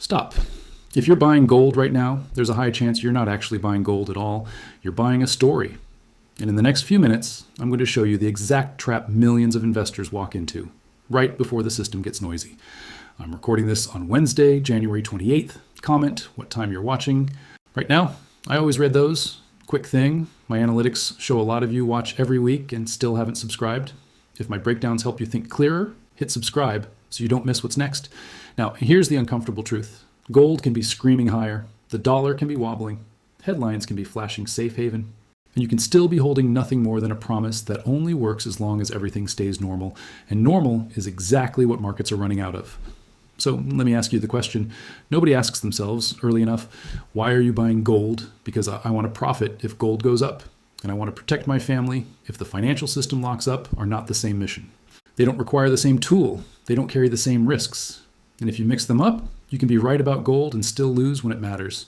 Stop. If you're buying gold right now, there's a high chance you're not actually buying gold at all. You're buying a story. And in the next few minutes, I'm going to show you the exact trap millions of investors walk into, right before the system gets noisy. I'm recording this on Wednesday, January 28th. Comment what time you're watching. Right now, I always read those. Quick thing, my analytics show a lot of you watch every week and still haven't subscribed. If my breakdowns help you think clearer, hit subscribe so you don't miss what's next. Now, here's the uncomfortable truth. Gold can be screaming higher. The dollar can be wobbling. Headlines can be flashing safe haven. And you can still be holding nothing more than a promise that only works as long as everything stays normal. And normal is exactly what markets are running out of. So let me ask you the question. Nobody asks themselves early enough, why are you buying gold? Because I want to profit if gold goes up. And I want to protect my family if the financial system locks up are not the same mission. They don't require the same tool. They don't carry the same risks. And if you mix them up, you can be right about gold and still lose when it matters.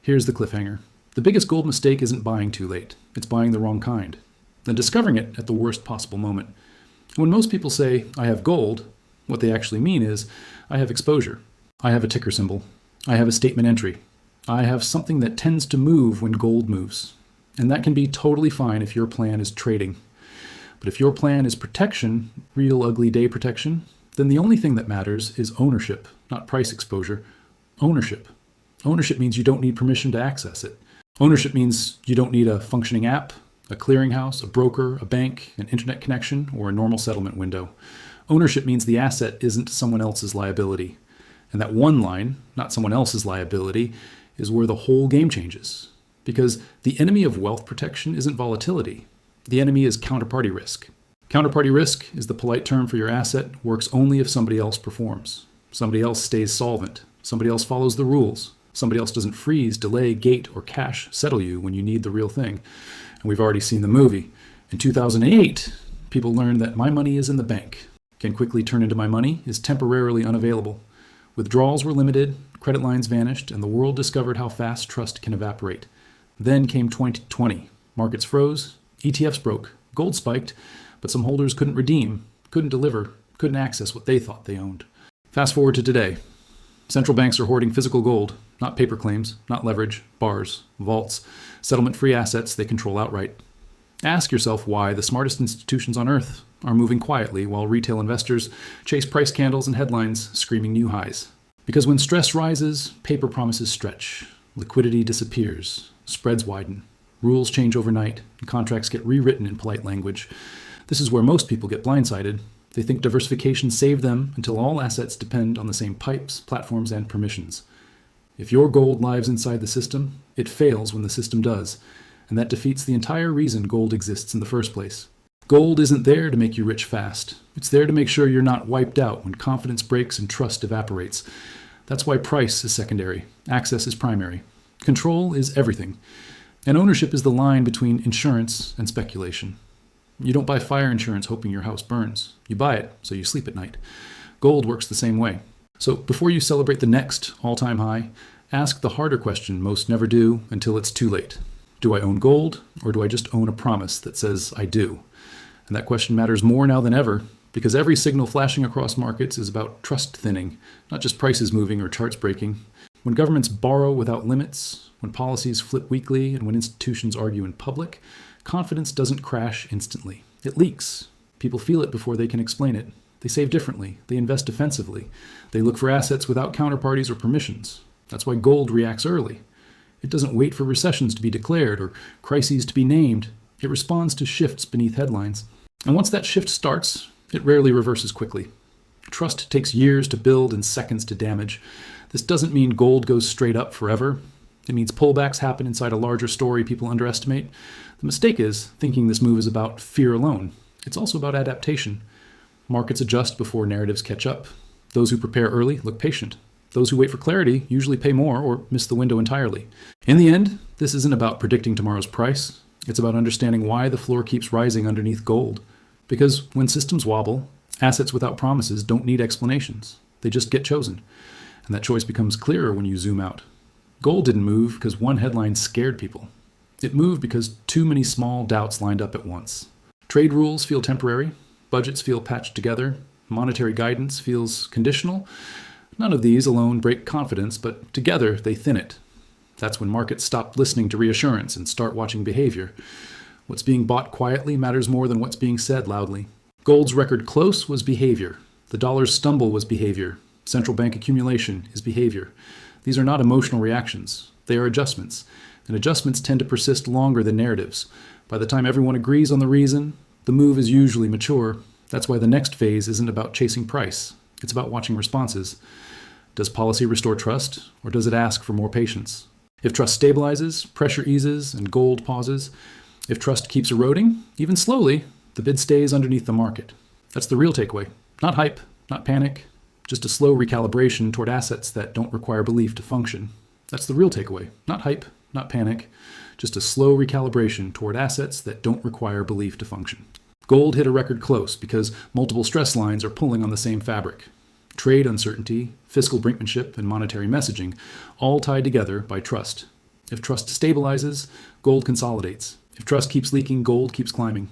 Here's the cliffhanger. The biggest gold mistake isn't buying too late. It's buying the wrong kind. Then discovering it at the worst possible moment. When most people say, I have gold, what they actually mean is, I have exposure. I have a ticker symbol. I have a statement entry. I have something that tends to move when gold moves. And that can be totally fine if your plan is trading. But if your plan is protection, real ugly day protection, then the only thing that matters is ownership, not price exposure. Ownership. Ownership means you don't need permission to access it. Ownership means you don't need a functioning app, a clearinghouse, a broker, a bank, an internet connection, or a normal settlement window. Ownership means the asset isn't someone else's liability. And that one line, not someone else's liability, is where the whole game changes. Because the enemy of wealth protection isn't volatility. The enemy is counterparty risk. Counterparty risk is the polite term for your asset, works only if somebody else performs. Somebody else stays solvent. Somebody else follows the rules. Somebody else doesn't freeze, delay, gate, or cash settle you when you need the real thing. And we've already seen the movie. In 2008, people learned that my money is in the bank. Can quickly turn into my money is temporarily unavailable. Withdrawals were limited, credit lines vanished, and the world discovered how fast trust can evaporate. Then came 2020. Markets froze, ETFs broke, gold spiked, but some holders couldn't redeem, couldn't deliver, couldn't access what they thought they owned. Fast forward to today. Central banks are hoarding physical gold, not paper claims, not leverage, bars, vaults, settlement-free assets they control outright. Ask yourself why the smartest institutions on earth are moving quietly while retail investors chase price candles and headlines screaming new highs. Because when stress rises, paper promises stretch, liquidity disappears, spreads widen, rules change overnight, and contracts get rewritten in polite language. This is where most people get blindsided. They think diversification saved them until all assets depend on the same pipes, platforms, and permissions. If your gold lives inside the system, it fails when the system does. And that defeats the entire reason gold exists in the first place. Gold isn't there to make you rich fast. It's there to make sure you're not wiped out when confidence breaks and trust evaporates. That's why price is secondary. Access is primary. Control is everything. And ownership is the line between insurance and speculation. You don't buy fire insurance hoping your house burns. You buy it so you sleep at night. Gold works the same way. So before you celebrate the next all-time high, ask the harder question most never do until it's too late. Do I own gold, or do I just own a promise that says I do? And that question matters more now than ever, because every signal flashing across markets is about trust thinning, not just prices moving or charts breaking. When governments borrow without limits, when policies flip weekly, and when institutions argue in public, confidence doesn't crash instantly. It leaks. People feel it before they can explain it. They save differently. They invest defensively. They look for assets without counterparties or permissions. That's why gold reacts early. It doesn't wait for recessions to be declared or crises to be named. It responds to shifts beneath headlines. And once that shift starts, it rarely reverses quickly. Trust takes years to build and seconds to damage. This doesn't mean gold goes straight up forever. It means pullbacks happen inside a larger story people underestimate. The mistake is thinking this move is about fear alone. It's also about adaptation. Markets adjust before narratives catch up. Those who prepare early look patient. Those who wait for clarity usually pay more or miss the window entirely. In the end, this isn't about predicting tomorrow's price. It's about understanding why the floor keeps rising underneath gold. Because when systems wobble, assets without promises don't need explanations. They just get chosen. And that choice becomes clearer when you zoom out. Gold didn't move because one headline scared people. It moved because too many small doubts lined up at once. Trade rules feel temporary. Budgets feel patched together. Monetary guidance feels conditional. None of these alone break confidence, but together they thin it. That's when markets stop listening to reassurance and start watching behavior. What's being bought quietly matters more than what's being said loudly. Gold's record close was behavior. The dollar's stumble was behavior. Central bank accumulation is behavior. These are not emotional reactions. They are adjustments. And adjustments tend to persist longer than narratives. By the time everyone agrees on the reason, the move is usually mature. That's why the next phase isn't about chasing price. It's about watching responses. Does policy restore trust, or does it ask for more patience? If trust stabilizes, pressure eases, and gold pauses. If trust keeps eroding, even slowly, the bid stays underneath the market. That's the real takeaway. Not hype, not panic, just a slow recalibration toward assets that don't require belief to function. That's the real takeaway. Not hype, not panic, just a slow recalibration toward assets that don't require belief to function. Gold hit a record close because multiple stress lines are pulling on the same fabric. Trade uncertainty, fiscal brinkmanship, and monetary messaging, all tied together by trust. If trust stabilizes, gold consolidates. If trust keeps leaking, gold keeps climbing.